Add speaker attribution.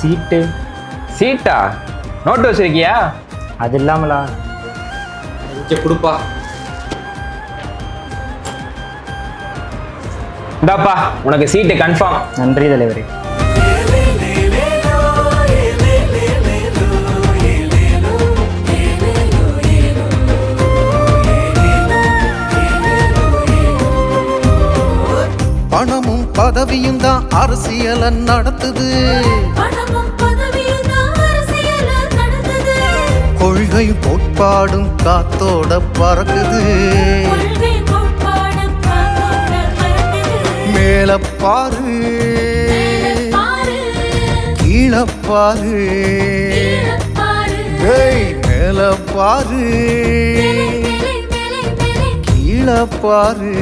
Speaker 1: சீட்டு.
Speaker 2: சீட்டா? Note வச்சிருக்கியா?
Speaker 1: அது இல்லாமலா?
Speaker 3: இங்கே கொடுப்பா.
Speaker 2: இந்தாப்பா உனக்கு சீட்டு கன்ஃபார்ம்.
Speaker 1: நன்றி தலைவரே.
Speaker 4: பணமும் பதவியும் தான் அரசியல நடத்துது. கொள்கையும் கோட்பாடும் காத்தோட பறக்குது. மேல பாரு கீழப்பாரு, மேல பாரு கீழப்பாரு.